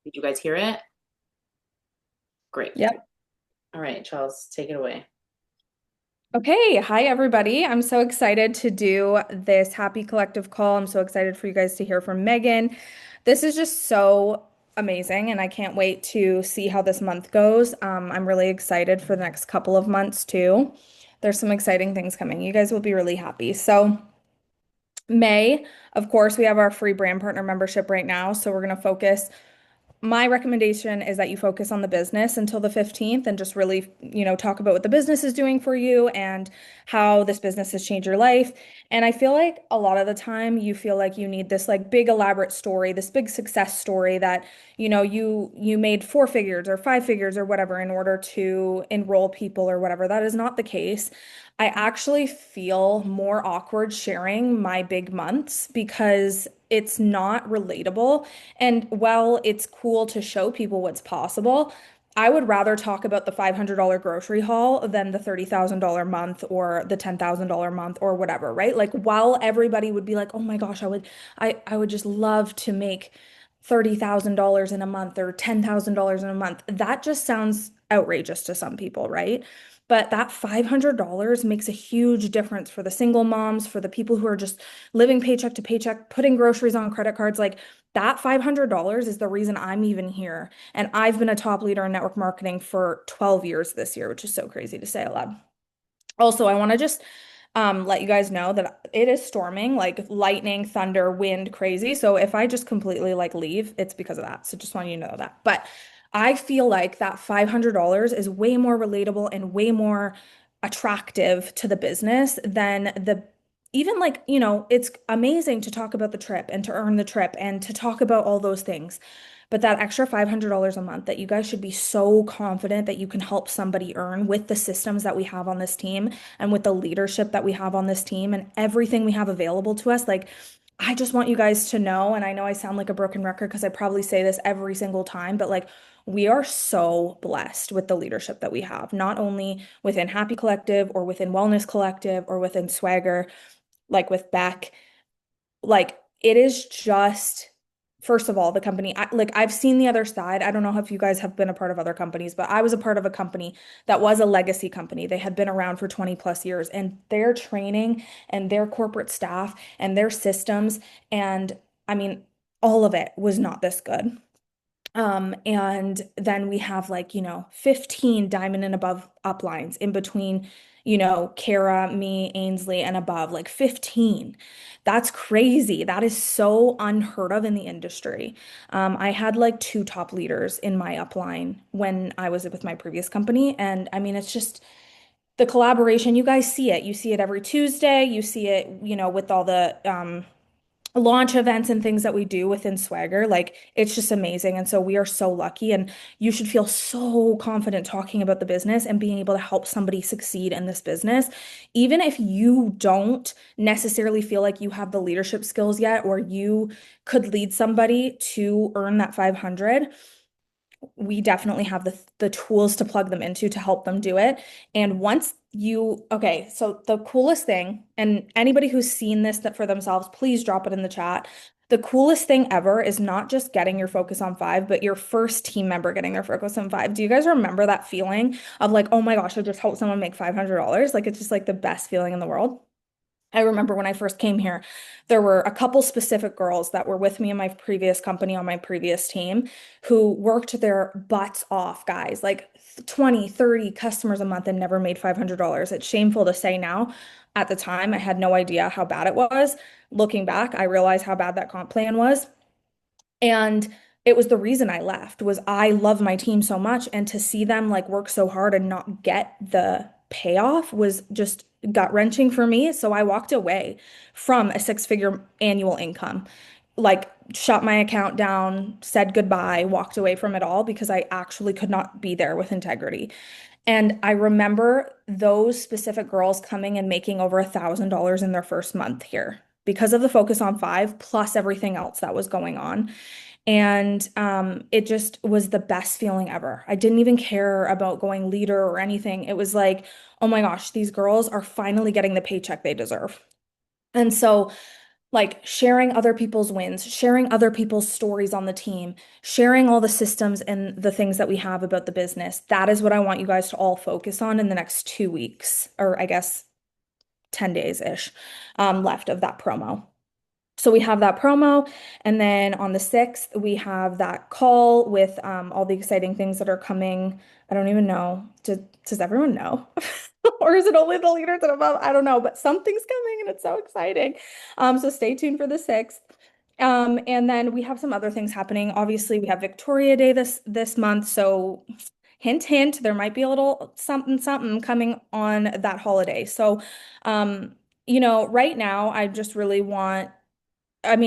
Did you guys hear it? Great. Yep. All right, Charles, take it away. Okay. Hi, everybody. I'm so excited to do this happy collective call. I'm so excited for you guys to hear from Megan. This is just so amazing, and I can't wait to see how this month goes. I'm really excited for the next couple of months, too. There's some exciting things coming. You guys will be really happy. So, May, of course, we have our free brand partner membership right now. So, we're going to focus my recommendation is that you focus on the business until the 15th and just really, talk about what the business is doing for you and how this business has changed your life. And I feel like a lot of the time you feel like you need this like big elaborate story, this big success story that, you made four figures or five figures or whatever in order to enroll people or whatever. That is not the case. I actually feel more awkward sharing my big months because it's not relatable. And while it's cool to show people what's possible, I would rather talk about the $500 grocery haul than the $30,000 month or the $10,000 month or whatever, right? Like while everybody would be like, "Oh my gosh, I would just love to make $30,000 in a month or $10,000 in a month." That just sounds outrageous to some people, right? But that $500 makes a huge difference for the single moms, for the people who are just living paycheck to paycheck, putting groceries on credit cards. Like that $500 is the reason I'm even here. And I've been a top leader in network marketing for 12 years this year, which is so crazy to say out loud. Also, I want to just let you guys know that it is storming, like lightning, thunder, wind, crazy. So if I just completely like leave, it's because of that. So just want you to know that. But I feel like that $500 is way more relatable and way more attractive to the business than the even like, it's amazing to talk about the trip and to earn the trip and to talk about all those things. But that extra $500 a month that you guys should be so confident that you can help somebody earn with the systems that we have on this team and with the leadership that we have on this team and everything we have available to us. Like, I just want you guys to know, and I know I sound like a broken record because I probably say this every single time, but like, we are so blessed with the leadership that we have, not only within Happy Collective or within Wellness Collective or within Swagger, like with Beck. Like it is just, first of all, the company, like I've seen the other side. I don't know if you guys have been a part of other companies, but I was a part of a company that was a legacy company. They had been around for 20 plus years, and their training and their corporate staff and their systems and I mean, all of it was not this good. And then we have like, 15 diamond and above uplines in between, Kara, me, Ainsley, and above, like 15. That's crazy. That is so unheard of in the industry. I had like two top leaders in my upline when I was with my previous company. And I mean, it's just the collaboration. You guys see it. You see it every Tuesday. You see it, with all the launch events and things that we do within Swagger. Like it's just amazing. And so we are so lucky and you should feel so confident talking about the business and being able to help somebody succeed in this business. Even if you don't necessarily feel like you have the leadership skills yet or you could lead somebody to earn that 500, we definitely have the tools to plug them into to help them do it. And once you, okay, so the coolest thing, and anybody who's seen this that for themselves, please drop it in the chat. The coolest thing ever is not just getting your focus on five, but your first team member getting their focus on five. Do you guys remember that feeling of like, oh my gosh, I just helped someone make $500? Like it's just like the best feeling in the world. I remember when I first came here, there were a couple specific girls that were with me in my previous company on my previous team who worked their butts off, guys, like 20, 30 customers a month and never made $500. It's shameful to say now. At the time, I had no idea how bad it was. Looking back, I realized how bad that comp plan was. And it was the reason I left was I love my team so much and to see them like work so hard and not get the payoff was just gut-wrenching for me. So I walked away from a six-figure annual income. Like shut my account down, said goodbye, walked away from it all because I actually could not be there with integrity. And I remember those specific girls coming and making over $1,000 in their first month here because of the focus on five plus everything else that was going on. And it just was the best feeling ever. I didn't even care about going leader or anything. It was like, oh my gosh, these girls are finally getting the paycheck they deserve. And so like sharing other people's wins, sharing other people's stories on the team, sharing all the systems and the things that we have about the business. That is what I want you guys to all focus on in the next 2 weeks, or I guess 10 days-ish, left of that promo. So we have that promo, and then on the 6th, we have that call with all the exciting things that are coming. I don't even know. Does everyone know? Or is it only the leaders and above? I don't know, but something's coming and it's so exciting. So stay tuned for the 6th. And then we have some other things happening. Obviously, we have Victoria Day this month, so hint, hint, there might be a little something something coming on that holiday. So, right now, I just really want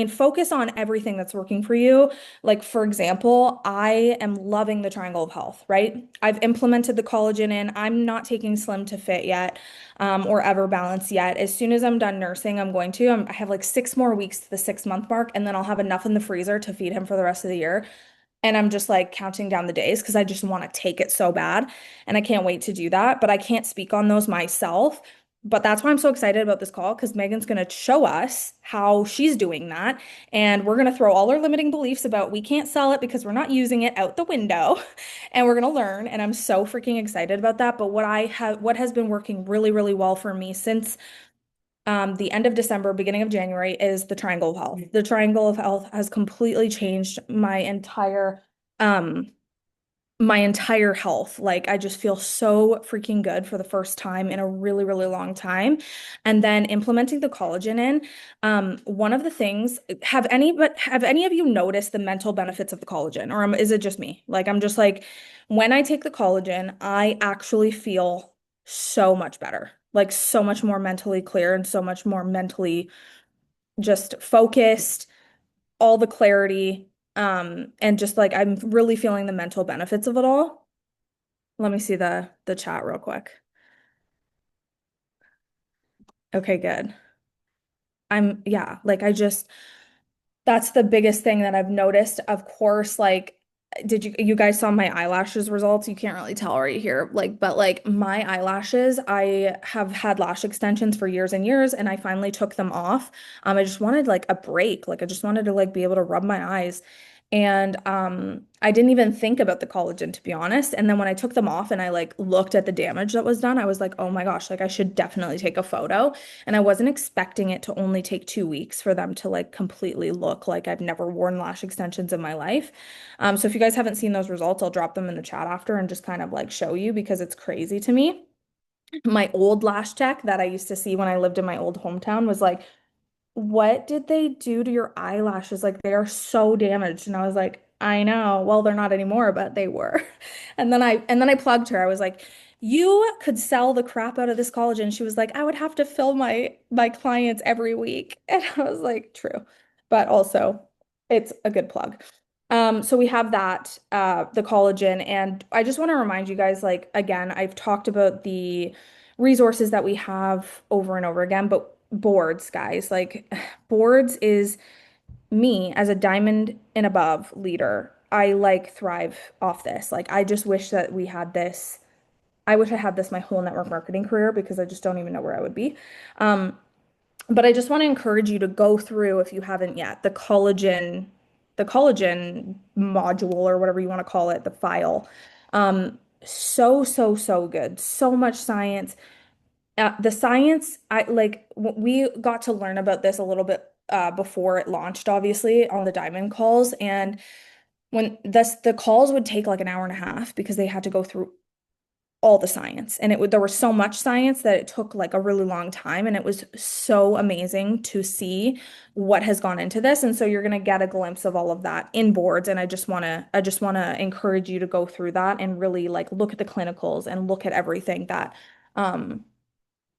focus on everything that's working for you. Like, for example, I am loving the triangle of health, right? I've implemented the collagen in. I'm not taking Slim to Fit yet, or Ever Balance yet. As soon as I'm done nursing, I'm going to. I have like 6 more weeks to the 6 month mark, and then I'll have enough in the freezer to feed him for the rest of the year. And I'm just like counting down the days because I just want to take it so bad. And I can't wait to do that. But I can't speak on those myself. But that's why I'm so excited about this call because Megan's going to show us how she's doing that. And we're going to throw all our limiting beliefs about we can't sell it because we're not using it out the window. And we're going to learn. And I'm so freaking excited about that. But what has been working really, really well for me since the end of December, beginning of January is the Triangle of Health. The Triangle of Health has completely changed um my entire health. Like I just feel so freaking good for the first time in a really, really long time. And then implementing the collagen in, one of the things, have any of you noticed the mental benefits of the collagen? Or is it just me? Like I'm just like, when I take the collagen, I actually feel so much better. Like so much more mentally clear and so much more mentally just focused, all the clarity, and just like I'm really feeling the mental benefits of it all. Let me see the chat real quick. Okay, good. Yeah, like that's the biggest thing that I've noticed. Of course, like did you guys saw my eyelashes results? You can't really tell right here. Like, but like my eyelashes, I have had lash extensions for years and years, and I finally took them off. I just wanted like a break. Like I just wanted to like be able to rub my eyes. And I didn't even think about the collagen to be honest. And then when I took them off and I like looked at the damage that was done, I was like, oh my gosh, like I should definitely take a photo. And I wasn't expecting it to only take 2 weeks for them to like completely look like I've never worn lash extensions in my life. So if you guys haven't seen those results, I'll drop them in the chat after and just kind of like show you because it's crazy to me. My old lash tech that I used to see when I lived in my old hometown was like, what did they do to your eyelashes? Like they are so damaged. And I was like, I know. Well, they're not anymore, but they were. And then I plugged her. I was like, you could sell the crap out of this collagen. She was like, I would have to fill my clients every week. And I was like, true. But also it's a good plug. So we have that, the collagen, and I just want to remind you guys, like, again, I've talked about the resources that we have over and over again, but boards, guys, like boards is me as a diamond and above leader. I like thrive off this. Like, I just wish that we had this. I wish I had this my whole network marketing career because I just don't even know where I would be. Um, but I just want to encourage you to go through, if you haven't yet, the collagen module or whatever you want to call it, the file. So, so, so good. So much science. The science, we got to learn about this a little bit before it launched, obviously, on the Diamond calls. And when the calls would take like an hour and a half because they had to go through all the science. And there was so much science that it took like a really long time. And it was so amazing to see what has gone into this. And so you're going to get a glimpse of all of that in boards. And I just want to encourage you to go through that and really like look at the clinicals and look at everything um,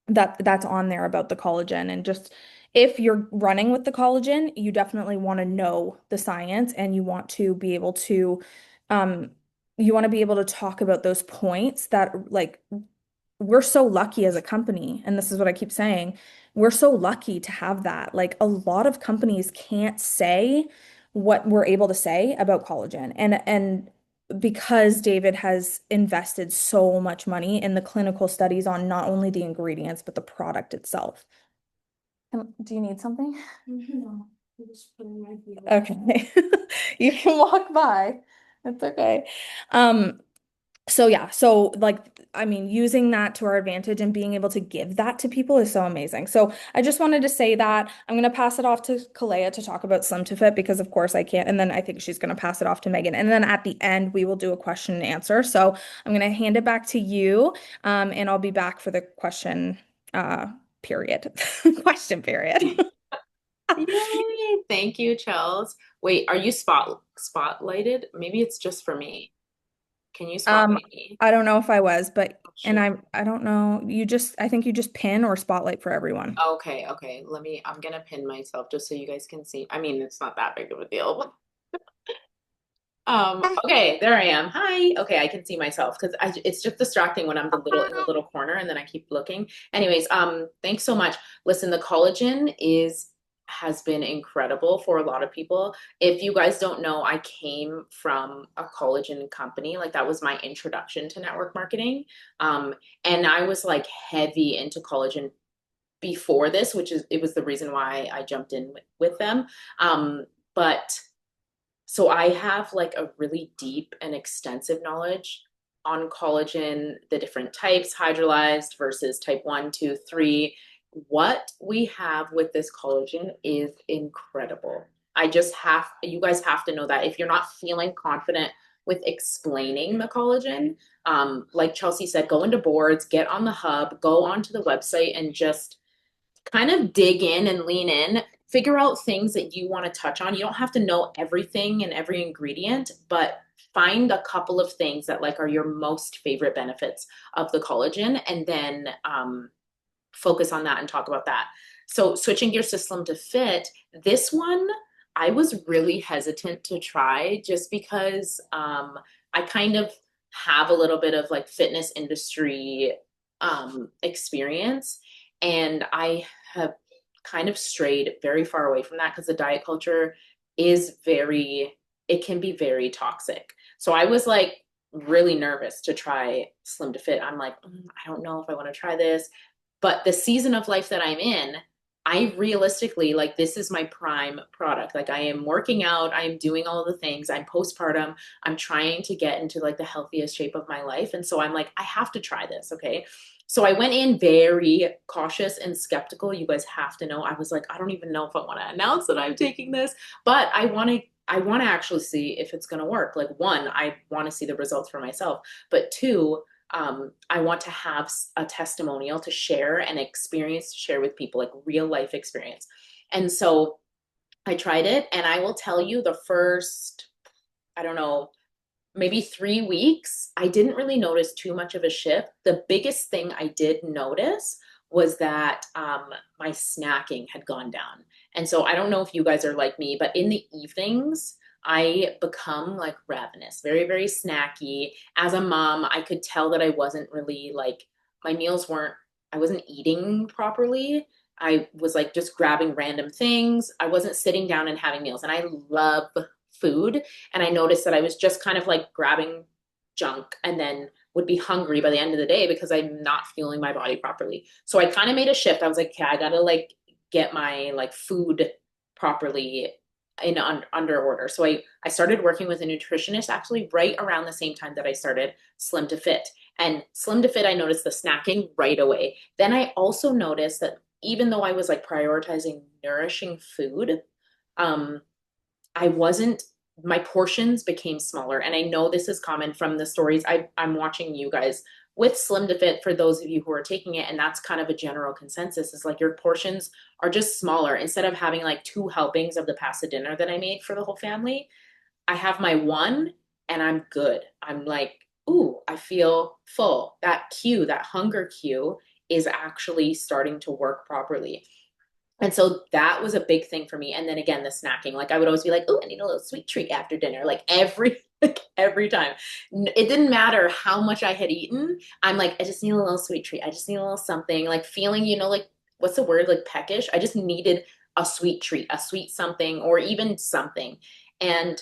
that's on there about the collagen. And just if you're running with the collagen, you definitely want to know the science and um you want to be able to talk about those points that like we're so lucky as a company, and this is what I keep saying, we're so lucky to have that. Like a lot of companies can't say what we're able to say about collagen. And because David has invested so much money in the clinical studies on not only the ingredients, but the product itself. Do you need something? No, I'm just putting my feet up. Okay. You can walk by. It's okay. Um, so yeah, so like I mean, using that to our advantage and being able to give that to people is so amazing. So I just wanted to say that I'm gonna pass it off to Kalea to talk about Slim to Fit because of course I can't, and then I think she's gonna pass it off to Megan. And then at the end we will do a question and answer. So I'm gonna hand it back to you, and I'll be back for the question period. Question period. Yay! Thank you, Chels. Wait, are you spotlighted? Maybe it's just for me. Can you Um, spotlight me? I don't know if I was, but Oh, and shoot. I don't know. I think you just pin or spotlight for everyone. Okay, okay. I'm gonna pin myself just so you guys can see. I mean, it's not that big of a deal. Okay, there I am. Hi. Okay, I can see myself because it's just distracting when I'm in the little corner and then I keep looking. Anyways, thanks so much. Listen, the collagen has been incredible for a lot of people. If you guys don't know, I came from a collagen company. Like that was my introduction to network marketing. Um, and I was like heavy into collagen before this, it was the reason why I jumped in with them. But so I have like a really deep and extensive knowledge on collagen, the different types, hydrolyzed versus type 1, 2, 3. What we have with this collagen is incredible. You guys have to know that if you're not feeling confident with explaining the collagen, like Chelsea said, go into boards, get on the hub, go onto the website and just kind of dig in and lean in, figure out things that you want to touch on. You don't have to know everything and every ingredient, but find a couple of things that like are your most favorite benefits of the collagen and then focus on that and talk about that. So switching gears to Slim to Fit, this one I was really hesitant to try just because I kind of have a little bit of like fitness industry experience, and I have kind of strayed very far away from that because the diet culture is it can be very toxic. So I was like really nervous to try Slim to Fit. I'm like, I don't know if I want to try this. But the season of life that I'm in, I realistically like this is my prime product. Like I am working out, I am doing all the things. I'm postpartum. I'm trying to get into like the healthiest shape of my life. And so I'm like, I have to try this, okay? So I went in very cautious and skeptical. You guys have to know. I was like, I don't even know if I want to announce that I'm taking this, but I want to actually see if it's going to work. Like one, I want to see the results for myself, but two, I want to have a testimonial to share and experience to share with people, like real life experience. And so I tried it, and I will tell you the first, I don't know, maybe 3 weeks, I didn't really notice too much of a shift. The biggest thing I did notice was that my snacking had gone down. And so I don't know if you guys are like me, but in the evenings, I become like ravenous, very, very snacky. As a mom, I could tell that I wasn't really like, my meals weren't, I wasn't eating properly. I was like just grabbing random things. I wasn't sitting down and having meals. And I love food. And I noticed that I was just kind of like grabbing junk and then would be hungry by the end of the day because I'm not fueling my body properly. So I kind of made a shift. I was like, okay, I gotta like get my like food properly under order. So I started working with a nutritionist actually right around the same time that I started Slim to Fit. And Slim to Fit, I noticed the snacking right away. Then I also noticed that even though I was like prioritizing nourishing food, um, I wasn't, my portions became smaller. And I know this is common from the stories I'm watching you guys with Slim to Fit for those of you who are taking it. And that's kind of a general consensus is like your portions are just smaller. Instead of having like two helpings of the pasta dinner that I made for the whole family, I have my one and I'm good. I'm like, ooh, I feel full. That cue, that hunger cue is actually starting to work properly. And so that was a big thing for me. And then again, the snacking. Like I would always be like, oh, I need a little sweet treat after dinner. Like every time. It didn't matter how much I had eaten. I'm like, I just need a little sweet treat. I just need a little something. Like feeling, like what's the word? Like peckish. I just needed a sweet treat, a sweet something, or even something. And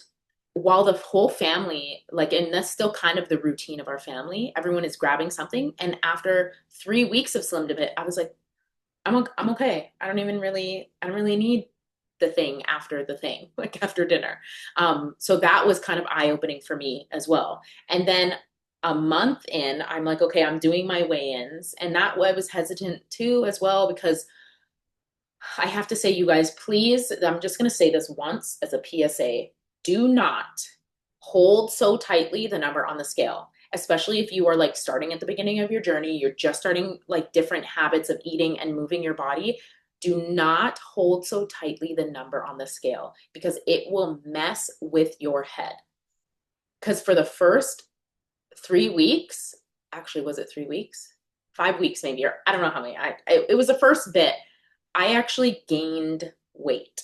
while the whole family, like, and that's still kind of the routine of our family, everyone is grabbing something. And after 3 weeks of Slim to Fit, I was like, I'm okay. I don't really need the thing after the thing, like after dinner. So that was kind of eye-opening for me as well. And then a month in, I'm like, okay, I'm doing my weigh-ins, and that I was hesitant too as well because I have to say, you guys, please, I'm just going to say this once as a PSA. Do not hold so tightly the number on the scale, especially if you are like starting at the beginning of your journey, you're just starting like different habits of eating and moving your body. Do not hold so tightly the number on the scale because it will mess with your head. Because for the first 3 weeks, actually, was it 3 weeks? 5 weeks, maybe, or I don't know how many. It was the first bit. I actually gained weight.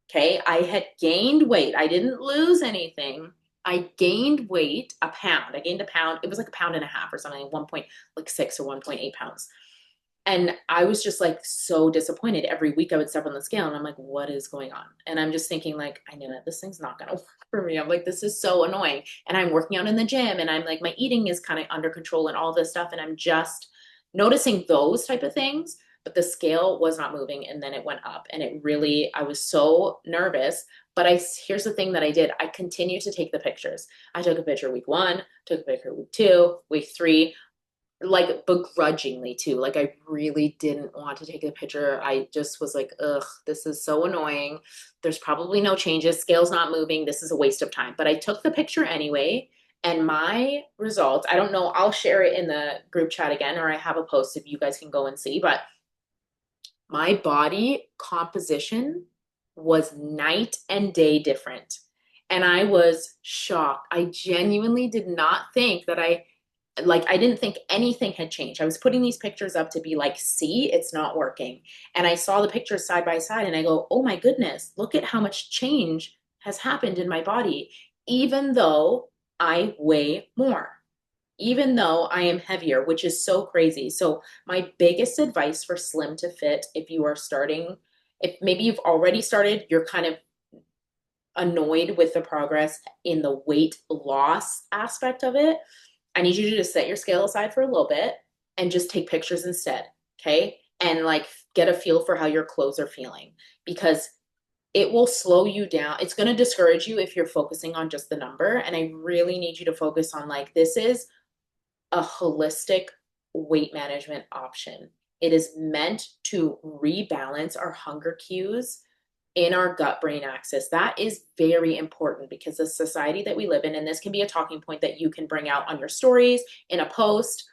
Okay. I had gained weight. I didn't lose anything. I gained weight, a pound. I gained a pound. It was like a pound and a half or something, 1.6 or 1.8 pounds. And I was just like so disappointed. Every week I would step on the scale and I'm like, what is going on? And I'm just thinking, like, I knew it. This thing's not going to work for me. I'm like, this is so annoying. And I'm working out in the gym and I'm like, my eating is kind of under control and all this stuff. And I'm just noticing those type of things. But the scale was not moving. And then it went up. And it really, I was so nervous. But here's the thing that I did. I continued to take the pictures. I took a picture week 1, took a picture week 2, week 3, like begrudgingly too. Like I really didn't want to take a picture. I just was like, ugh, this is so annoying. There's probably no changes. Scale's not moving. This is a waste of time. But I took the picture anyway. And my results, I don't know, I'll share it in the group chat again, or I have a post if you guys can go and see. But my body composition was night and day different. And I was shocked. I genuinely did not think that I didn't think anything had changed. I was putting these pictures up to be like, see, it's not working. And I saw the pictures side by side and I go, oh my goodness, look at how much change has happened in my body, even though I weigh more, even though I am heavier, which is so crazy. So, my biggest advice for Slim to Fit, if you are starting, if maybe you've already started, you're kind of annoyed with the progress in the weight loss aspect of it, I need you to just set your scale aside for a little bit and just take pictures instead. Okay. And like get a feel for how your clothes are feeling because it will slow you down. It's going to discourage you if you're focusing on just the number. And I really need you to focus on like, this is a holistic weight management option. It is meant to rebalance our hunger cues in our gut brain axis. That is very important because the society that we live in, and this can be a talking point that you can bring out on your stories, in a post.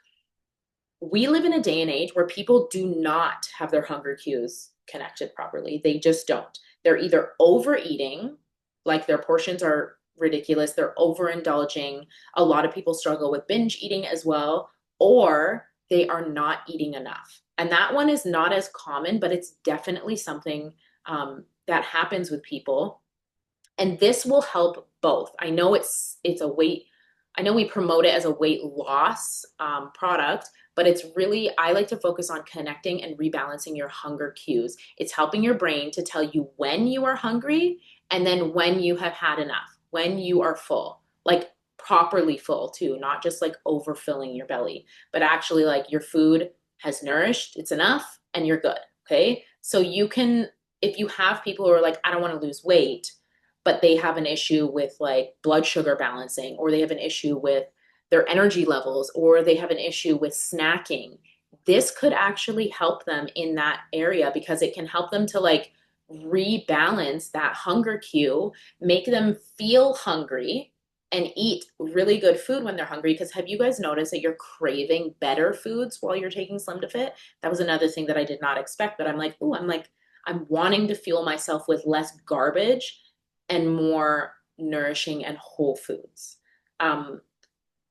We live in a day and age where people do not have their hunger cues connected properly. They just don't. They're either overeating, like their portions are ridiculous, they're overindulging. A lot of people struggle with binge eating as well, or they are not eating enough. And that one is not as common, but it's definitely something that happens with people. And this will help both. I know it's a weight, I know we promote it as a weight loss product, but it's really, I like to focus on connecting and rebalancing your hunger cues. It's helping your brain to tell you when you are hungry and then when you have had enough, when you are full, like properly full too, not just like overfilling your belly, but actually like your food has nourished, it's enough, and you're good. Okay. So you can, if you have people who are like, I don't want to lose weight, but they have an issue with like blood sugar balancing, or they have an issue with their energy levels, or they have an issue with snacking. This could actually help them in that area because it can help them to like rebalance that hunger cue, make them feel hungry and eat really good food when they're hungry. Because have you guys noticed that you're craving better foods while you're taking Slim to Fit? That was another thing that I did not expect, but I'm like, oh, I'm wanting to fuel myself with less garbage and more nourishing and whole foods. Um,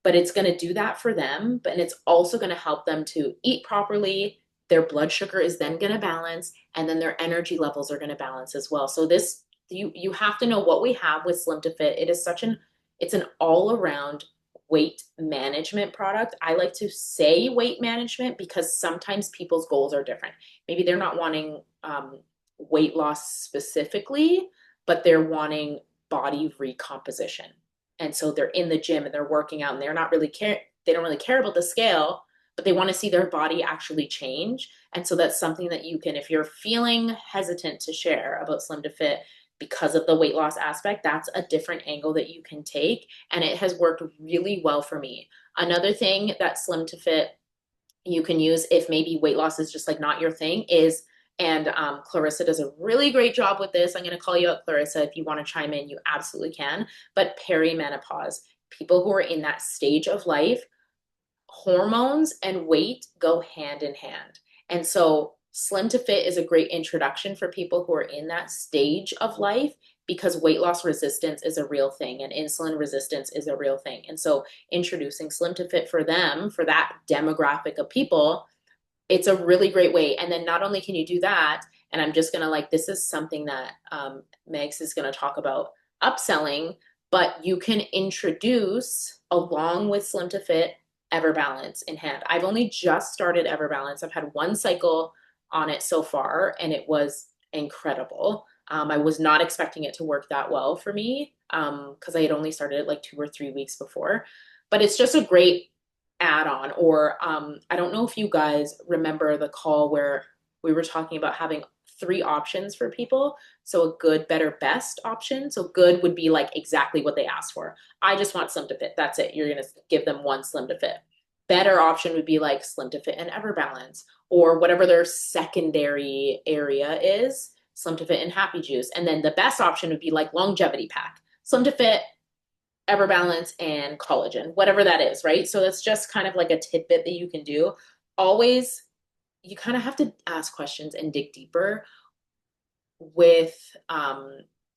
but it's going to do that for them, but it's also going to help them to eat properly. Their blood sugar is then going to balance, and then their energy levels are going to balance as well. So this, you have to know what we have with Slim to Fit. It is such an it's an all around weight management product. I like to say weight management because sometimes people's goals are different. Maybe they're not wanting weight loss specifically, but they're wanting body recomposition. And so they're in the gym and they're working out and they're not really care, they don't really care about the scale, but they want to see their body actually change. And so that's something that you can, if you're feeling hesitant to share about Slim to Fit because of the weight loss aspect, that's a different angle that you can take. And it has worked really well for me. Another thing that Slim to Fit you can use if maybe weight loss is just like not your thing is, and Clarissa does a really great job with this. I'm going to call you out, Clarissa. If you want to chime in, you absolutely can. But perimenopause, people who are in that stage of life, hormones and weight go hand in hand. And so Slim to Fit is a great introduction for people who are in that stage of life because weight loss resistance is a real thing and insulin resistance is a real thing. And so introducing Slim to Fit for them, for that demographic of people, it's a really great way. And then not only can you do that, and I'm just going to like, this is something that Megs is going to talk about upselling, but you can introduce along with Slim to Fit Everbalance in hand. I've only just started Everbalance. I've had one cycle on it so far, and it was incredible. I was not expecting it to work that well for me because I had only started it like 2 or 3 weeks before. But it's just a great add-on. Or I don't know if you guys remember the call where we were talking about having three options for people. So a good, better, best option. So good would be like exactly what they asked for. I just want Slim to Fit. That's it. You're going to give them one Slim to Fit. Better option would be like Slim to Fit and Everbalance or whatever their secondary area is, Slim to Fit and Happy Juice. And then the best option would be like longevity pack, Slim to Fit, Everbalance, and collagen, whatever that is, right? So that's just kind of like a tidbit that you can do. Always, you kind of have to ask questions and dig deeper with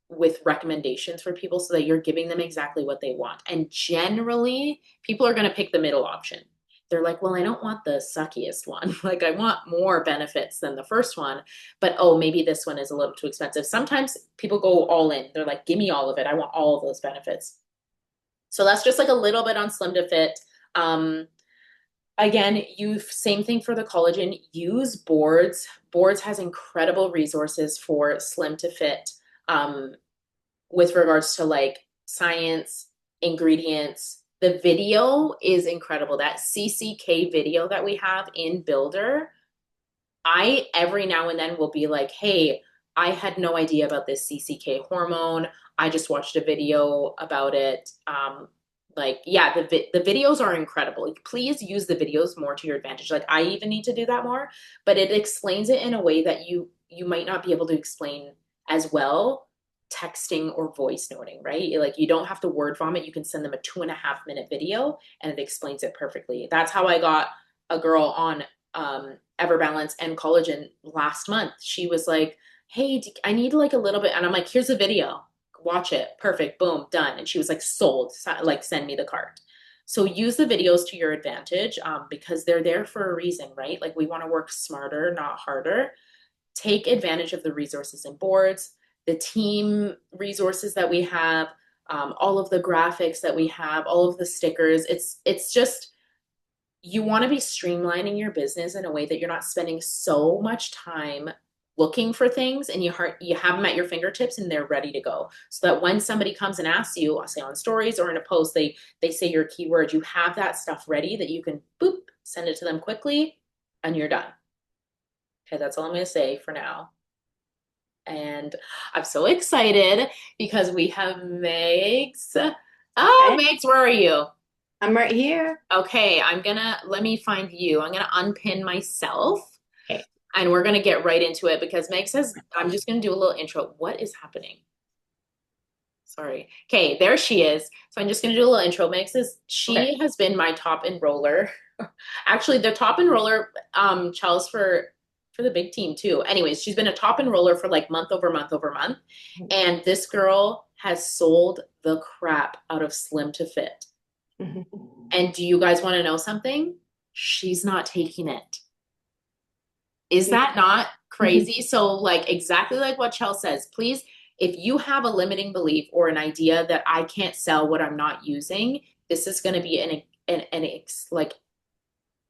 with recommendations for people so that you're giving them exactly what they want. And generally, people are going to pick the middle option. They're like, well, I don't want the suckiest one. Like, I want more benefits than the first one, but oh, maybe this one is a little too expensive. Sometimes people go all in. They're like, give me all of it. I want all of those benefits. So that's just like a little bit on Slim to Fit. Um, Again, you same thing for the collagen. Use boards. Boards has incredible resources for Slim to Fit um, with regards to like science, ingredients. The video is incredible. That CCK video that we have in Builder, I every now and then will be like, hey, I had no idea about this CCK hormone. I just watched a video about it. Like, yeah, the videos are incredible. Like, please use the videos more to your advantage. Like, I even need to do that more, but it explains it in a way that you might not be able to explain as well texting or voice noting, right? Like, you don't have to word vomit. You can send them a 2.5 minute video and it explains it perfectly. That's how I got a girl on Everbalance and collagen last month. She was like, hey, I need like a little bit. And I'm like, here's a video. Watch it. Perfect. Boom, done. And she was like, sold. Like, send me the cart. So use the videos to your advantage because they're there for a reason, right? Like, we want to work smarter, not harder. Take advantage of the resources and boards, the team resources that we have, all of the graphics that we have, all of the stickers. It's just you want to be streamlining your business in a way that you're not spending so much time looking for things and you have them at your fingertips and they're ready to go so that when somebody comes and asks you, I'll say on stories or in a post, they say your keyword, you have that stuff ready that you can boop send it to them quickly and you're done. Okay, that's all I'm going to say for now. And I'm so excited because we have Megs. Oh, Hey, Megs, where are you? I'm right here. Okay, let me find you. I'm gonna unpin myself Okay. and we're gonna get right into it because Meg says I'm just gonna do a little intro. What is happening? Sorry. Okay, there she is. So I'm just gonna do a little intro. Meg says Okay. she has been my top enroller. Actually, the top enroller, Charles for the big team too. Anyways, she's been a top enroller for like month over month over month. And this girl has sold the crap out of Slim to Fit. Mhm. And do you guys want to know something? She's not taking it. Is that not crazy? So, like, exactly like what Chell says, please, if you have a limiting belief or an idea that I can't sell what I'm not using, this is going to be like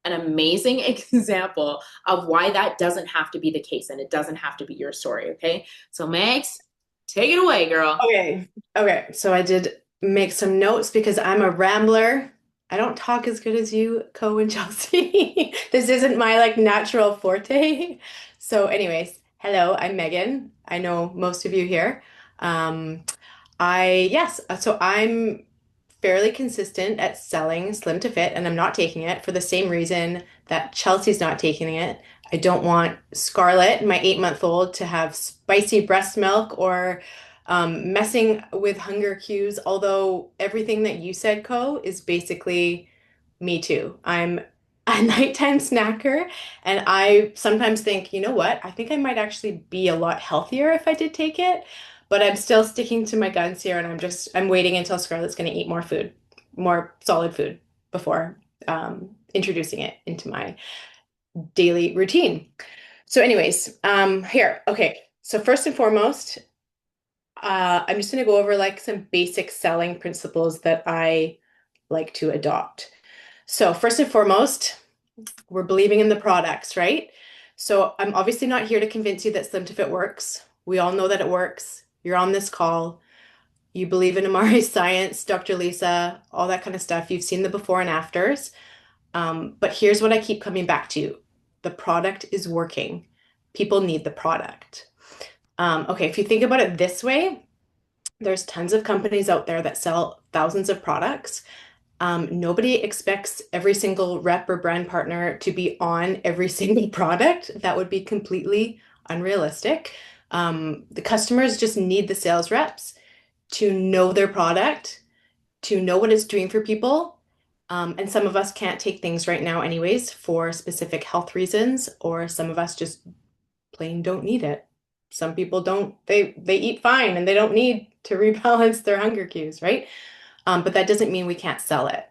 an amazing example of why that doesn't have to be the case and it doesn't have to be your story. Okay. So, Max, take it away, girl. Okay. Okay. So I did make some notes because I'm a rambler. I don't talk as good as you, Co and Chelsea. This isn't my like natural forte. So, anyways, hello, I'm Megan. I know most of you here. Um, so I'm fairly consistent at selling Slim to Fit, and I'm not taking it for the same reason that Chelsea's not taking it. I don't want Scarlett, my 8-month-old, to have spicy breast milk or messing with hunger cues. Although everything that you said, Co, is basically me too. I'm a nighttime snacker, and I sometimes think, you know what? I think I might actually be a lot healthier if I did take it. But I'm still sticking to my guns here, and I'm waiting until Scarlett's going to eat more food, more solid food before introducing it into my daily routine. So, anyways, here, okay. So first and foremost, I'm just going to go over like some basic selling principles that I like to adopt. So first and foremost, we're believing in the products, right? So I'm obviously not here to convince you that Slim to Fit works. We all know that it works. You're on this call. You believe in Amari's science, Dr. Lisa, all that kind of stuff. You've seen the before and afters. But here's what I keep coming back to. The product is working. People need the product. Okay, if you think about it this way, there's tons of companies out there that sell thousands of products. Nobody expects every single rep or brand partner to be on every single product. That would be completely unrealistic. The customers just need the sales reps to know their product, to know what it's doing for people. And some of us can't take things right now, anyways, for specific health reasons, or some of us just plain don't need it. Some people don't, they eat fine and they don't need to rebalance their hunger cues, right? But that doesn't mean we can't sell it.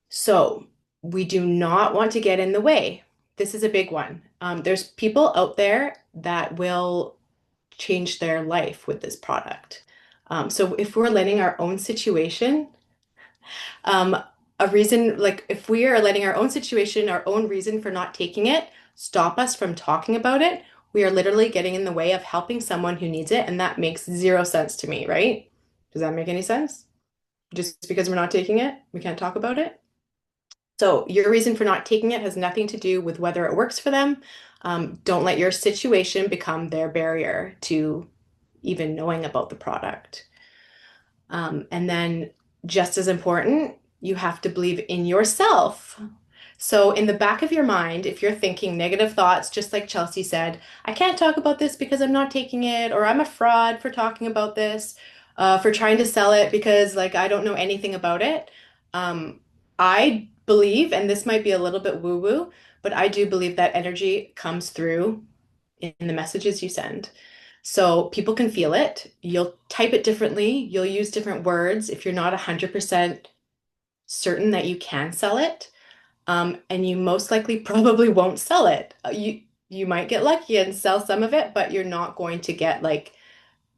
So we do not want to get in the way. This is a big one. There's people out there that will change their life with this product. So if we're letting our own situation, um, a reason, like if we are letting our own situation, our own reason for not taking it, stop us from talking about it, we are literally getting in the way of helping someone who needs it. And that makes zero sense to me, right? Does that make any sense? Just because we're not taking it, we can't talk about it? So your reason for not taking it has nothing to do with whether it works for them. Don't let your situation become their barrier to even knowing about the product. And then, just as important, you have to believe in yourself. So, in the back of your mind, if you're thinking negative thoughts, just like Chelsea said, I can't talk about this because I'm not taking it, or I'm a fraud for talking about this, for trying to sell it because, like, I don't know anything about it. I believe, and this might be a little bit woo-woo, but I do believe that energy comes through in the messages you send. So people can feel it. You'll type it differently. You'll use different words if you're not 100% certain that you can sell it. And you most likely probably won't sell it. You might get lucky and sell some of it, but you're not going to get like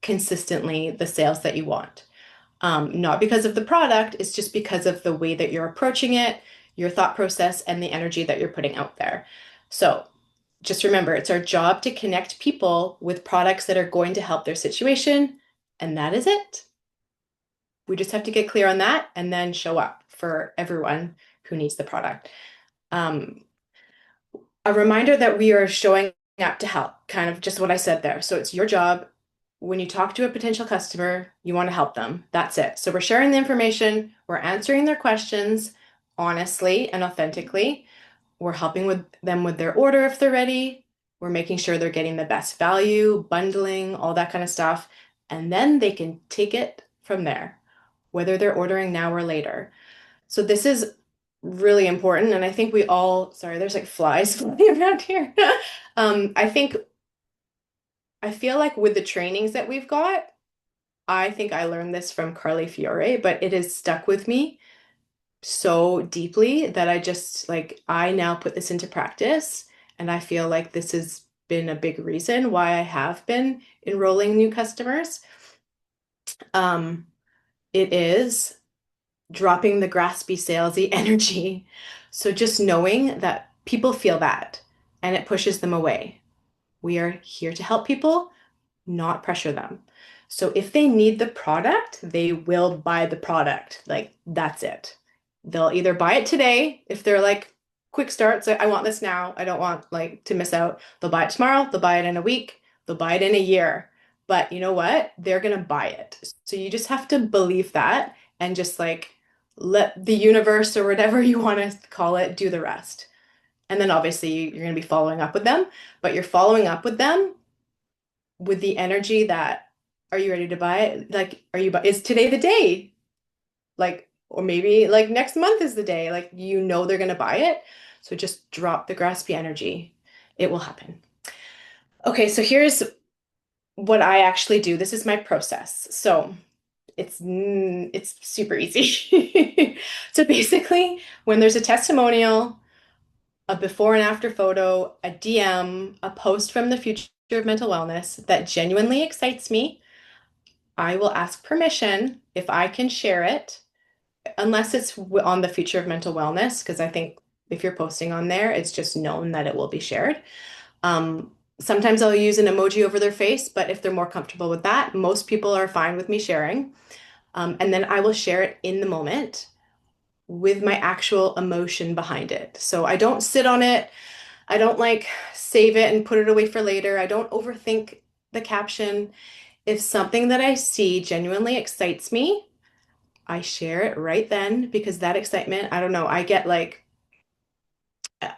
consistently the sales that you want. Not because of the product, it's just because of the way that you're approaching it, your thought process, and the energy that you're putting out there. So just remember, it's our job to connect people with products that are going to help their situation, and that is it. We just have to get clear on that and then show up for everyone who needs the product. Um, a reminder that we are showing up to help, kind of just what I said there. So it's your job. When you talk to a potential customer, you want to help them. That's it. So we're sharing the information, we're answering their questions honestly and authentically. We're helping with them with their order if they're ready. We're making sure they're getting the best value, bundling, all that kind of stuff. And then they can take it from there, whether they're ordering now or later. So this is really important. And I think we all, sorry, there's like flies flying around here. I think, I feel like with the trainings that we've got, I think I learned this from Carly Fiore, but it has stuck with me so deeply that I just like I now put this into practice, and I feel like this has been a big reason why I have been enrolling new customers. Um, it is dropping the graspy salesy energy. So just knowing that people feel that and it pushes them away. We are here to help people, not pressure them. So if they need the product, they will buy the product. Like that's it. They'll either buy it today if they're like quick starts, I want this now. I don't want like to miss out. They'll buy it tomorrow, they'll buy it in a week, they'll buy it in a year. But you know what? They're gonna buy it. So you just have to believe that and just like let the universe or whatever you want to call it do the rest. And then obviously you're going to be following up with them, but you're following up with them with the energy that, are you ready to buy it? Like, is today the day? Like, or maybe like next month is the day. Like, they're going to buy it. So just drop the graspy energy. It will happen. Okay, so here's what I actually do. This is my process. So it's super easy. So basically, when there's a testimonial, a before and after photo, a DM, a post from the future of mental wellness that genuinely excites me, I will ask permission if I can share it, unless it's on the future of mental wellness, because I think if you're posting on there, it's just known that it will be shared. Sometimes I'll use an emoji over their face, but if they're more comfortable with that, most people are fine with me sharing. And then I will share it in the moment with my actual emotion behind it. So I don't sit on it. I don't like save it and put it away for later. I don't overthink the caption. If something that I see genuinely excites me, I share it right then because that excitement, I don't know, I get like,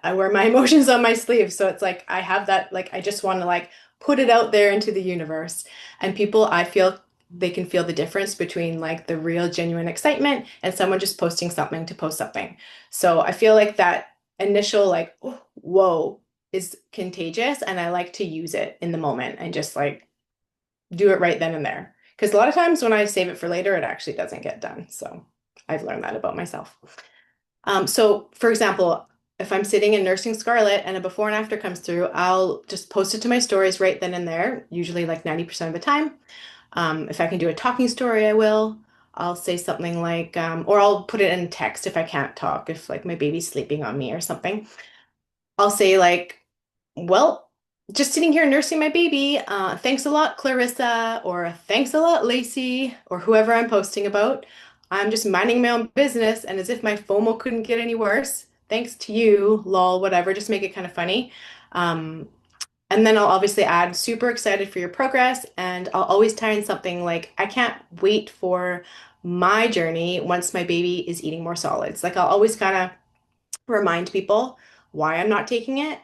I wear my emotions on my sleeve. So it's like I have that, like, I just want to like put it out there into the universe. And people, I feel they can feel the difference between like the real, genuine excitement and someone just posting something to post something. So I feel like that initial, like, oh, whoa, is contagious. And I like to use it in the moment and just like do it right then and there. Because a lot of times when I save it for later, it actually doesn't get done. So I've learned that about myself. So for example, if I'm sitting in Nursing Scarlet and a before and after comes through, I'll just post it to my stories right then and there, usually like 90% of the time. If I can do a talking story, I will. I'll say something like, or I'll put it in text if I can't talk, if like my baby's sleeping on me or something. I'll say like, well, just sitting here nursing my baby. Thanks a lot, Clarissa, or thanks a lot, Lacey, or whoever I'm posting about. I'm just minding my own business, and as if my FOMO couldn't get any worse. Thanks to you, lol, whatever. Just make it kind of funny. Um, and then I'll obviously add super excited for your progress, and I'll always tie in something like I can't wait for my journey once my baby is eating more solids. Like I'll always kind of remind people why I'm not taking it.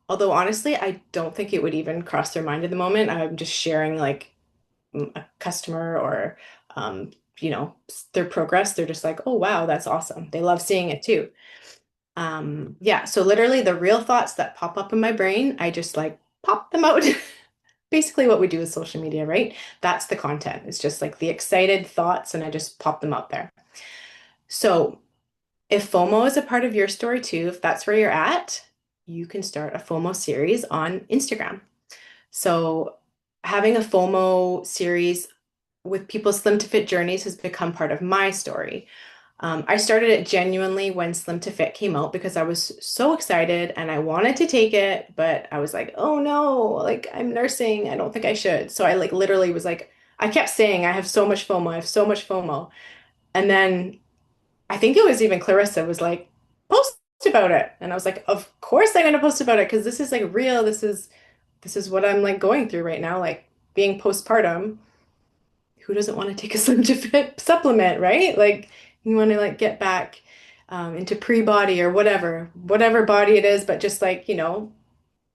Although honestly, I don't think it would even cross their mind at the moment. I'm just sharing like a customer or um, their progress. They're just like, oh wow, that's awesome. They love seeing it too. Yeah, so literally the real thoughts that pop up in my brain, I just like pop them out. Basically what we do with social media, right? That's the content. It's just like the excited thoughts and I just pop them out there. So if FOMO is a part of your story too, if that's where you're at, you can start a FOMO series on Instagram. So having a FOMO series with people's Slim to Fit journeys has become part of my story. I started it genuinely when Slim to Fit came out because I was so excited and I wanted to take it, but I was like, oh no, like I'm nursing. I don't think I should. So I like literally was like, I kept saying, I have so much FOMO. I have so much FOMO. And then I think it was even Clarissa was like, post about it. And I was like, of course I'm gonna post about it because this is like real. This is what I'm like going through right now, like being postpartum. Who doesn't want to take a Slim to Fit supplement, right? Like you want to like get back into pre-body or whatever body it is, but just like,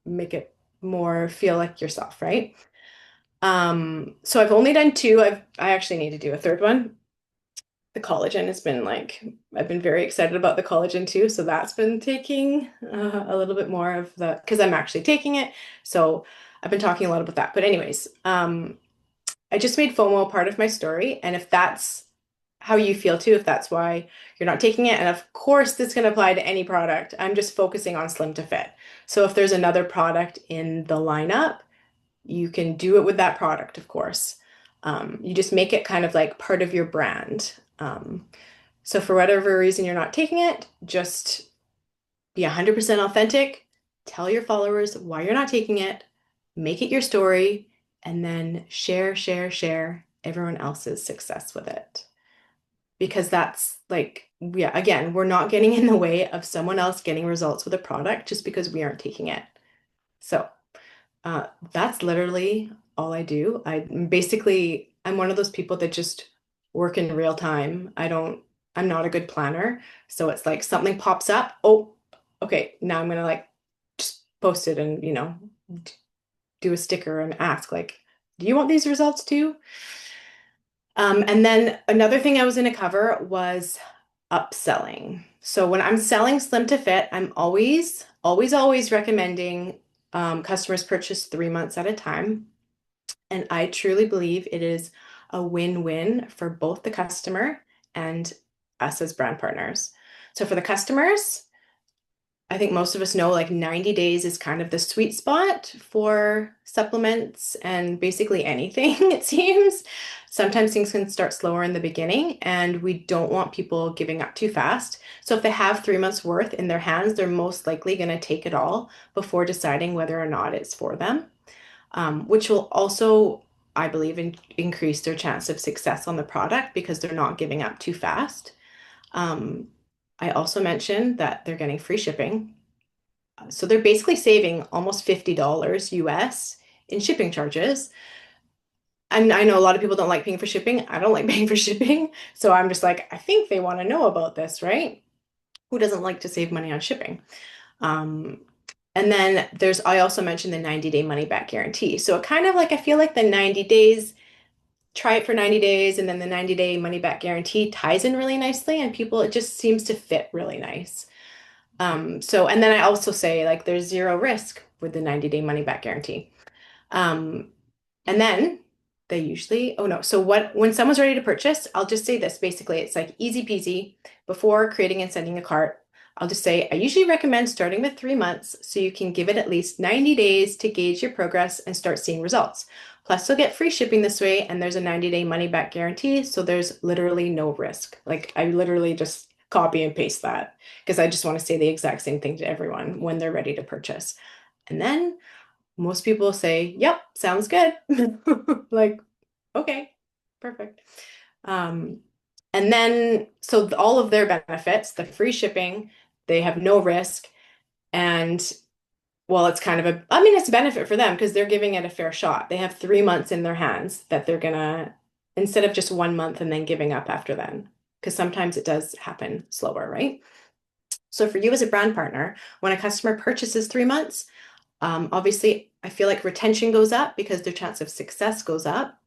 make it more feel like yourself, right? So I've only done two. I actually need to do a third one. The collagen has been like, I've been very excited about the collagen too. So that's been taking a little bit more of the, because I'm actually taking it. So I've been talking a lot about that. But anyways, I just made FOMO a part of my story. And if that's how you feel too, if that's why you're not taking it, and of course this can apply to any product, I'm just focusing on Slim to Fit. So if there's another product in the lineup, you can do it with that product, of course. You just make it kind of like part of your brand. So for whatever reason you're not taking it, just be 100% authentic. Tell your followers why you're not taking it. Make it your story, and then share everyone else's success with it. because that's like, yeah, again, we're not getting in the way of someone else getting results with a product just because we aren't taking it. So that's literally all I do. I'm one of those people that just work in real time. I'm not a good planner. So it's like something pops up. Oh, okay. Now I'm gonna like just post it and, do a sticker and ask like, do you want these results too? And then another thing I was going to cover was upselling. So when I'm selling Slim to Fit, I'm always recommending customers purchase 3 months at a time. And I truly believe it is a win-win for both the customer and us as brand partners. So for the customers, I think most of us know like 90 days is kind of the sweet spot for supplements and basically anything, it seems. Sometimes things can start slower in the beginning, and we don't want people giving up too fast. So if they have 3 months worth in their hands, they're most likely going to take it all before deciding whether or not it's for them, which will also, I believe, increase their chance of success on the product because they're not giving up too fast. Um, I also mentioned that they're getting free shipping. So they're basically saving almost $50 US in shipping charges. And I know a lot of people don't like paying for shipping. I don't like paying for shipping. So I'm just like, I think they want to know about this, right? Who doesn't like to save money on shipping? Um, and then I also mentioned the 90-day money back guarantee. So it kind of like, I feel like the 90 days, try it for 90 days, and then the 90-day money back guarantee ties in really nicely, and it just seems to fit really nice. And then I also say like there's zero risk with the 90-day money back guarantee. Um, and then they usually, oh no, so when someone's ready to purchase, I'll just say this basically, it's like easy peasy. Before creating and sending a cart, I'll just say, I usually recommend starting with 3 months so you can give it at least 90 days to gauge your progress and start seeing results. Plus, you'll get free shipping this way, and there's a 90-day money back guarantee, so there's literally no risk. Like, I literally just copy and paste that because I just want to say the exact same thing to everyone when they're ready to purchase. And then most people say, yep, sounds good. Like, okay, perfect. Um, and then, so all of their benefits, the free shipping, they have no risk. And well, it's kind of it's a benefit for them because they're giving it a fair shot. They have 3 months in their hands that they're gonna, instead of just 1 month and then giving up after then, because sometimes it does happen slower, right? So for you as a brand partner, when a customer purchases 3 months, obviously, I feel like retention goes up because their chance of success goes up.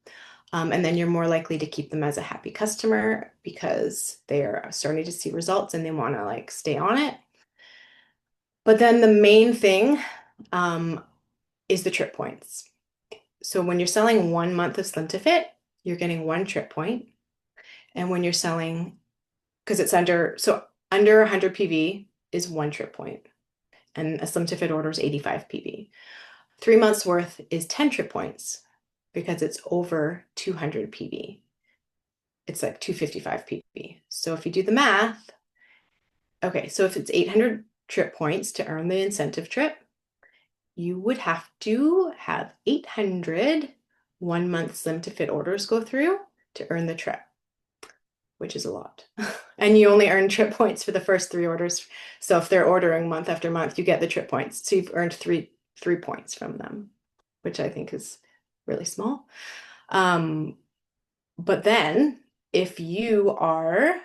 And then you're more likely to keep them as a happy customer because they're starting to see results and they want to like stay on it. But then the main thing is the trip points. So when you're selling 1 month of Slim to Fit, you're getting one trip point. And when you're selling, because it's under 100 PV is one trip point, and a Slim to Fit order is 85 PV. 3 months worth is 10 trip points because it's over 200 PV. It's like 255 PV. So if you do the math, okay, so if it's 800 trip points to earn the incentive trip, you would have to have 800 1 month Slim to Fit orders go through to earn the trip, which is a lot. And you only earn trip points for the first 3 orders. So if they're ordering month after month, you get the trip points. So you've earned three points from them, which I think is really small. But then if you are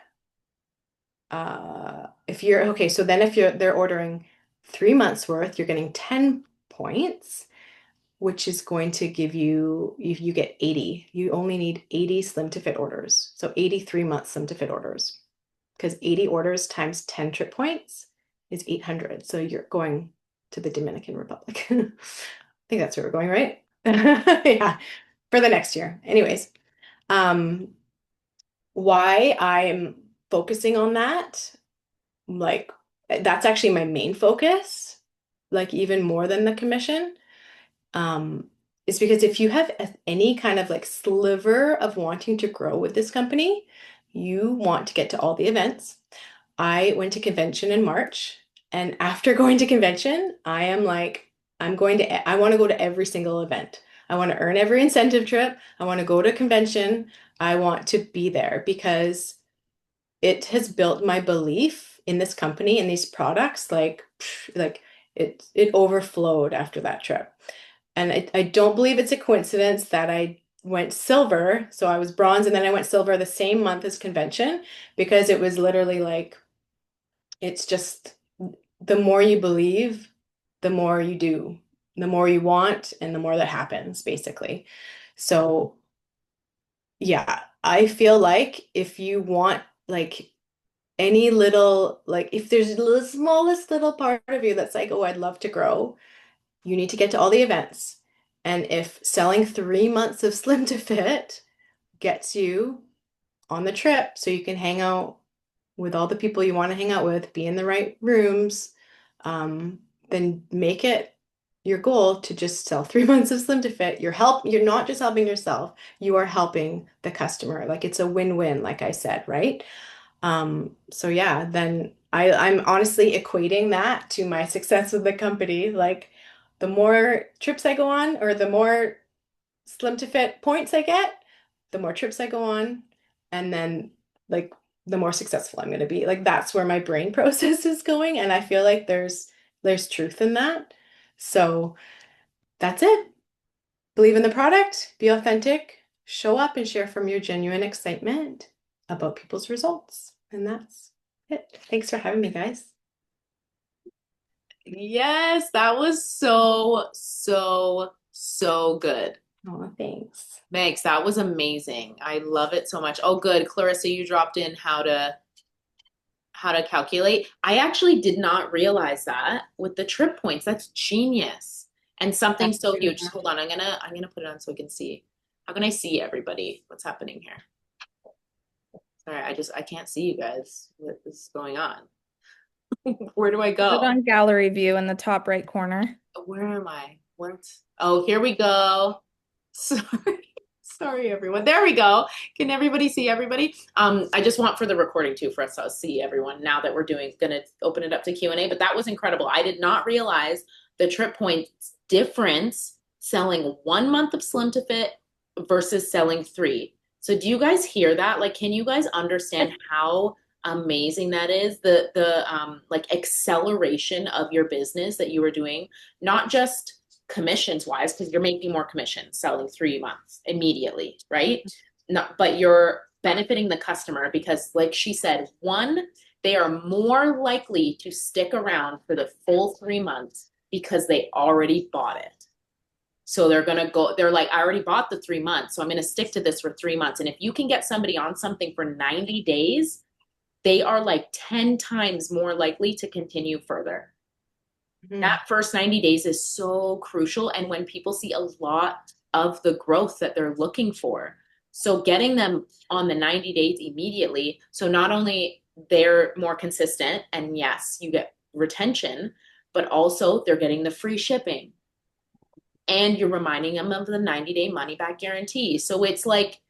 if you're okay, so then if they're ordering 3 months worth, you're getting 10 points, which is going to give you, if you get 80, you only need 80 Slim to Fit orders. So 83 month Slim to Fit orders, because 80 orders times 10 trip points is 800. So you're going to the Dominican Republic. I think that's where we're going, right? Yeah, for the next year. Anyways, why I'm focusing on that, like that's actually my main focus, like even more than the commission, um, is because if you have any kind of like sliver of wanting to grow with this company, you want to get to all the events. I went to convention in March, and after going to convention, I am like, I want to go to every single event. I want to earn every incentive trip. I want to go to convention. I want to be there because it has built my belief in this company and these products like it overflowed after that trip. And I don't believe it's a coincidence that I went silver. So I was bronze and then I went silver the same month as convention because it was literally like it's just the more you believe, the more you do, the more you want, and the more that happens, basically. So yeah, I feel like if you want like any little like if there's the smallest little part of you that's like, oh, I'd love to grow, you need to get to all the events. And if selling 3 months of Slim to Fit gets you on the trip so you can hang out with all the people you want to hang out with, be in the right rooms, um, then make it your goal to just sell 3 months of Slim to Fit. You're not just helping yourself, you are helping the customer. Like it's a win-win, like I said, right? So yeah, then I'm honestly equating that to my success with the company. Like the more trips I go on or the more Slim to Fit points I get, the more trips I go on, and then like the more successful I'm going to be. Like that's where my brain process is going, and I feel like there's truth in that. So that's it. Believe in the product, be authentic, show up and share from your genuine excitement about people's results. And that's it. Thanks for having me, guys. Yes, that was so, so, so good. Oh, thanks. Megs, that was amazing. I love it so much. Oh, good. Clarissa, you dropped in how to calculate. I actually did not realize that with the trip points. That's genius. And something so huge. Just hold on. I'm gonna put it on so we can see. How can I see everybody? What's happening here? Sorry, I can't see you guys. What is going on? Where do I Put it go? on gallery view in the top right corner. Where am I? What? Oh, here we go. Sorry. Sorry, everyone. There we go. Can everybody see everybody? I just want for the recording too for us to see everyone now that we're gonna open it up to Q&A, but that was incredible. I did not realize the trip points difference selling 1 month of Slim to Fit versus selling three. So do you guys hear that? Like, can you guys understand how amazing that is? The like acceleration of your business that you were doing, not just commissions wise, because you're making more commissions selling 3 months immediately, right? Not, but you're benefiting the customer because, like she said, one, they are more likely to stick around for the full 3 months because they already bought it. So they're going to go, they're like, I already bought the 3 months, so I'm going to stick to this for 3 months. And if you can get somebody on something for 90 days, they are like 10 times more likely to continue further. Mhm. That first 90 days is so crucial. And when people see a lot of the growth that they're looking for, so getting them on the 90 days immediately, so not only they're more consistent, and yes, you get retention, but also they're getting the free shipping. And you're reminding them of the 90-day money back guarantee. So it's like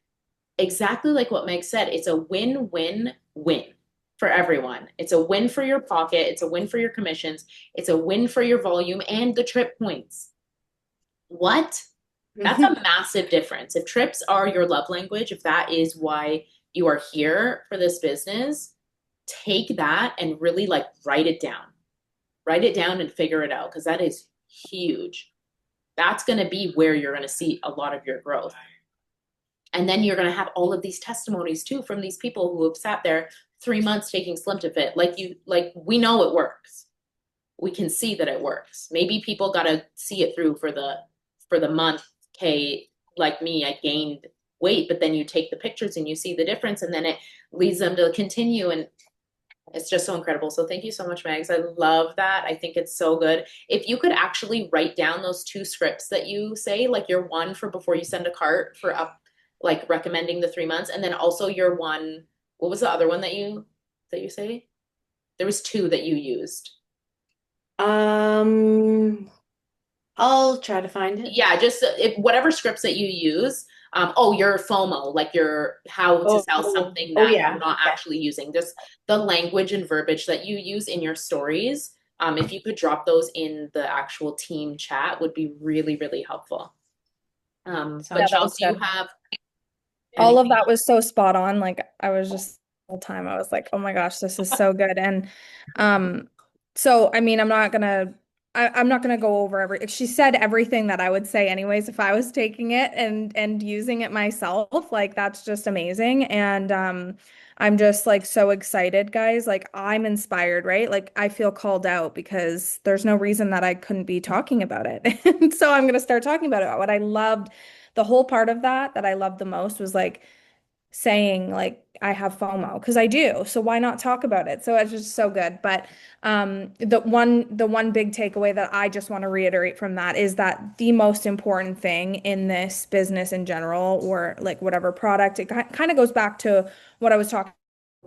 exactly like what Meg said, it's a win-win-win for everyone. It's a win for your pocket, it's a win for your commissions, it's a win for your volume and the trip points. What? That's a massive difference. If trips are your love language, if that is why you are here for this business, take that and really like write it down. Write it down and figure it out because that is huge. That's going to be where you're going to see a lot of your growth. And then you're going to have all of these testimonies too from these people who have sat there 3 months taking Slim to Fit. Like we know it works. We can see that it works. Maybe people got to see it through for the month. Okay, like me, I gained weight, but then you take the pictures and you see the difference, and then it leads them to continue. And it's just so incredible. So thank you so much, Mags. I love that. I think it's so good. If you could actually write down those two scripts that you say, like your one for before you send a cart for up, like recommending the 3 months, and then also your one, what was the other one that you say? There was two that you used. Um, I'll try to find it. Yeah, just if whatever scripts that you use. Oh, your FOMO, like your how to Oh, sell oh, something oh that you're yeah. not Okay. actually using. Just the language and verbiage that you use in your stories. If you could drop those in the actual team chat would be really, really helpful. But Yeah, Sounds that was Chelsea, you good. have All of anything that else? was so spot on. Like I was just time. I was like, oh my gosh, this is so good. And um, so I mean, I'm not gonna go over she said everything that I would say anyways if I was taking it and using it myself. Like that's just amazing. And I'm just like so excited, guys. Like I'm inspired, right? Like I feel called out because there's no reason that I couldn't be talking about it. And so I'm gonna start talking about it. What I loved, the whole part of that I loved the most was like saying like I have FOMO because I do. So why not talk about it? So it's just so good. But the one big takeaway that I just want to reiterate from that is that the most important thing in this business in general, or like whatever product, it kind of goes back to what I was talking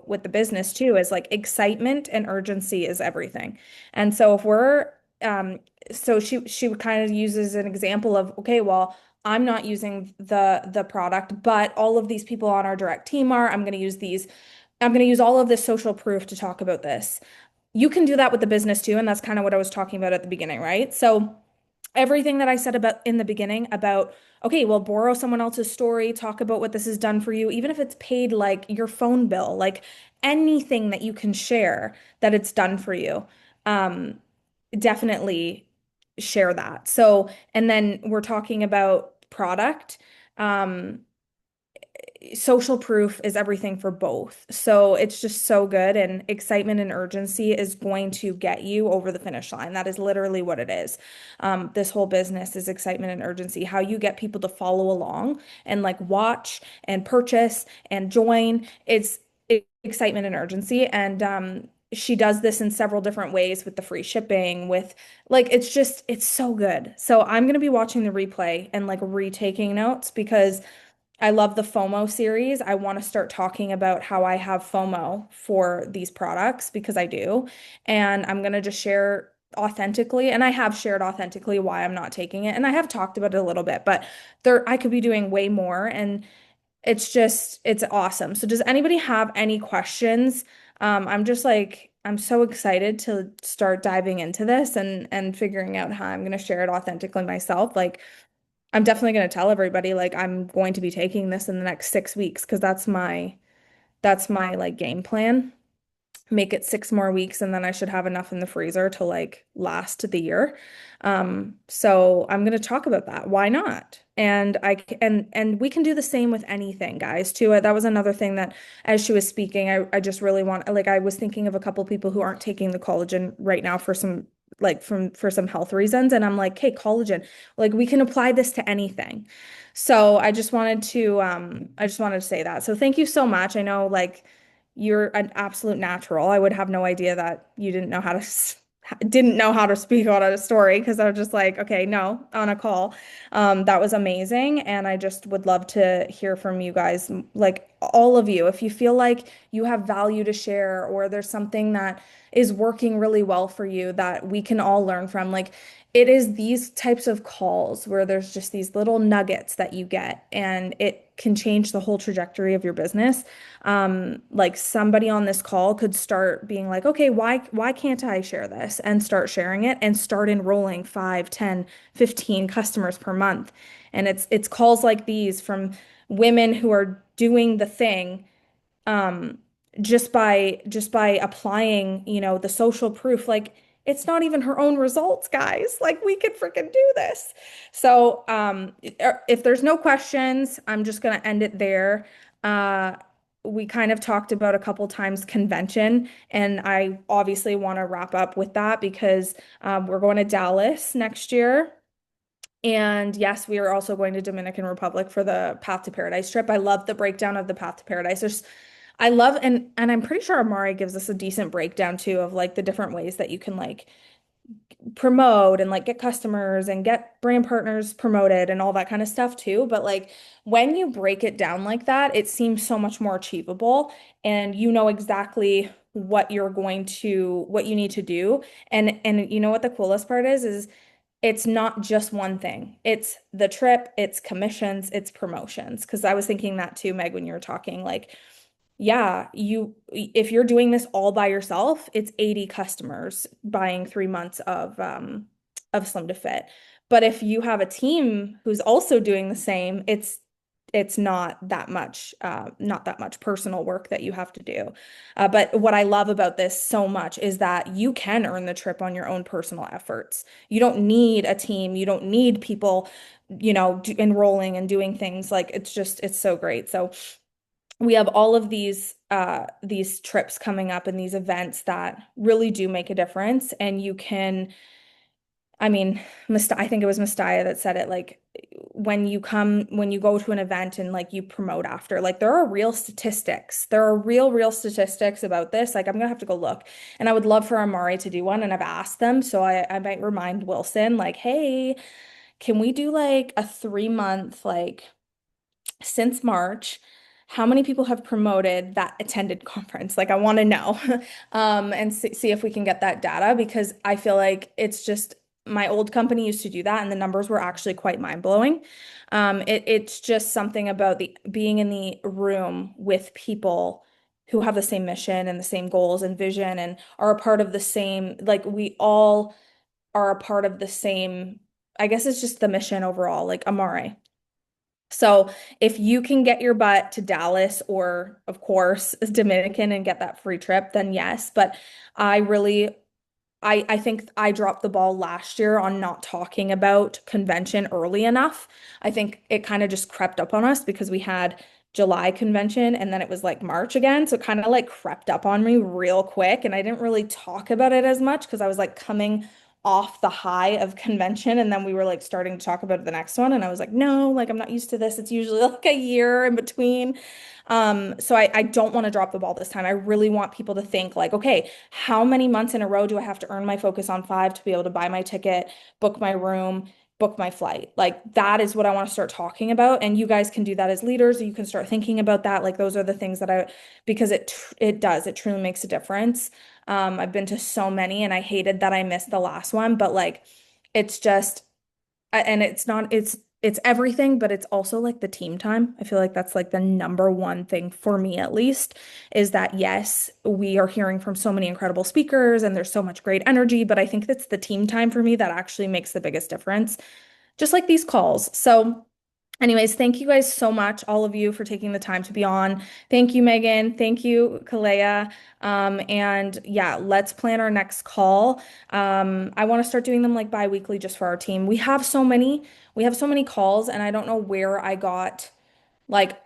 with the business too, is like excitement and urgency is everything. And so if we're so she kind of uses an example of, okay, well, I'm not using the product, but all of these people on our direct team are. I'm going to use all of this social proof to talk about this. You can do that with the business too, and that's kind of what I was talking about at the beginning, right? So everything that I said about in the beginning about, okay, well, borrow someone else's story, talk about what this has done for you, even if it's paid like your phone bill, like anything that you can share that it's done for you. Um, Definitely share that. So, and then we're talking about product. Um, Social proof is everything for both. So it's just so good. And excitement and urgency is going to get you over the finish line. That is literally what it is. This whole business is excitement and urgency. How you get people to follow along and like watch and purchase and join. It's excitement and urgency. And she does this in several different ways with the free shipping, with like, it's so good. So I'm going to be watching the replay and like retaking notes because I love the FOMO series. I want to start talking about how I have FOMO for these products because I do. And I'm going to just share authentically, and I have shared authentically why I'm not taking it. And I have talked about it a little bit, but there I could be doing way more, and it's awesome. So does anybody have any questions? I'm just like I'm so excited to start diving into this and figuring out how I'm going to share it authentically myself. Like I'm definitely going to tell everybody like I'm going to be taking this in the next 6 weeks because that's my like game plan. Make it 6 more weeks and then I should have enough in the freezer to like last the year. So I'm going to talk about that. Why not? And we can do the same with anything, guys, too. That was another thing that as she was speaking, I just really want like I was thinking of a couple people who aren't taking the collagen right now for some like for some health reasons. And I'm like, hey, collagen, like we can apply this to anything. So I just wanted to say that. So thank you so much. I know like you're an absolute natural. I would have no idea that you didn't know how to speak on a story because I was just like, okay, no, on a call. That was amazing, and I just would love to hear from you guys, like all of you. If you feel like you have value to share or there's something that is working really well for you that we can all learn from, like it is these types of calls where there's just these little nuggets that you get, and it can change the whole trajectory of your business. Like somebody on this call could start being like, okay, why can't I share this? And start sharing it and start enrolling 5, 10, 15 customers per month. And it's calls like these from women who are doing the thing um just by applying, the social proof. Like it's not even her own results, guys. Like we could freaking do this. So if there's no questions, I'm just gonna end it there. uh we kind of talked about a couple times convention, and I obviously want to wrap up with that because we're going to Dallas next year. And yes, we are also going to Dominican Republic for the Path to Paradise trip. I love the breakdown of the Path to Paradise. I love, and I'm pretty sure Amari gives us a decent breakdown too of like the different ways that you can like promote and like get customers and get brand partners promoted and all that kind of stuff too. But like when you break it down like that, it seems so much more achievable, and you know exactly what you need to do. And you know what the coolest part is it's not just one thing. It's the trip, it's commissions, it's promotions. Because I was thinking that too, Meg, when you were talking. Like, yeah, if you're doing this all by yourself, it's 80 customers buying 3 months of Slim to Fit. But if you have a team who's also doing the same, it's it's not that much personal work that you have to do. But what I love about this so much is that you can earn the trip on your own personal efforts. You don't need a team. You don't need people, enrolling and doing things. Like it's so great. So we have all of these trips coming up and these events that really do make a difference. And you can, I mean, I think it was Mastaya that said it, like when you go to an event and like you promote after, like there are real statistics. There are real statistics about this. Like I'm gonna have to go look. And I would love for Amari to do one, and I've asked them. So I might remind Wilson, like, hey, can we do like a 3 month, like since March, how many people have promoted that attended conference? Like, I want to know, and see if we can get that data, because I feel like it's just my old company used to do that, and the numbers were actually quite mind-blowing. It's just something about the being in the room with people who have the same mission and the same goals and vision and are a part of the same, like we all are a part of the same, I guess it's just the mission overall, like Amare. So if you can get your butt to Dallas or, of course, Dominican and get that free trip, then yes. But I really, I think I dropped the ball last year on not talking about convention early enough. I think it kind of just crept up on us because we had July convention and then it was like March again. So it kind of like crept up on me real quick. And I didn't really talk about it as much because I was like coming off the high of convention. And then we were like starting to talk about the next one. And I was like, no, like I'm not used to this. It's usually like a year in between. So I don't want to drop the ball this time. I really want people to think like, okay, how many months in a row do I have to earn my Focus on 5 to be able to buy my ticket, book my room, book my flight? Like that is what I want to start talking about. And you guys can do that as leaders. You can start thinking about that. Like those are the things that because it truly makes a difference. I've been to so many and I hated that I missed the last one, but like it's just and it's not it's everything, but it's also like the team time. I feel like that's like the number one thing for me at least, is that yes, we are hearing from so many incredible speakers and there's so much great energy, but I think that's the team time for me that actually makes the biggest difference. Just like these calls. So anyways, thank you guys so much, all of you, for taking the time to be on. Thank you, Megan. Thank you, Kalea. And yeah, let's plan our next call. I want to start doing them like bi-weekly just for our team. We have so many calls, and I don't know where I got like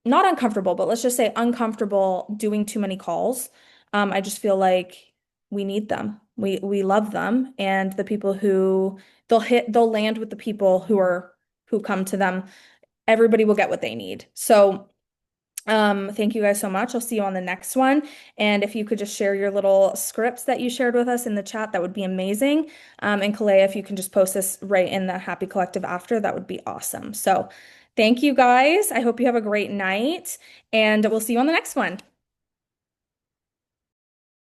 not uncomfortable, but let's just say uncomfortable doing too many calls. I just feel like we need them. We love them, and the people who they'll land with the people who come to them. Everybody will get what they need. So, thank you guys so much. I'll see you on the next one. And if you could just share your little scripts that you shared with us in the chat, that would be amazing. And Kalea, if you can just post this right in the Happy Collective after, that would be awesome. So, thank you guys. I hope you have a great night, and we'll see you on the next one.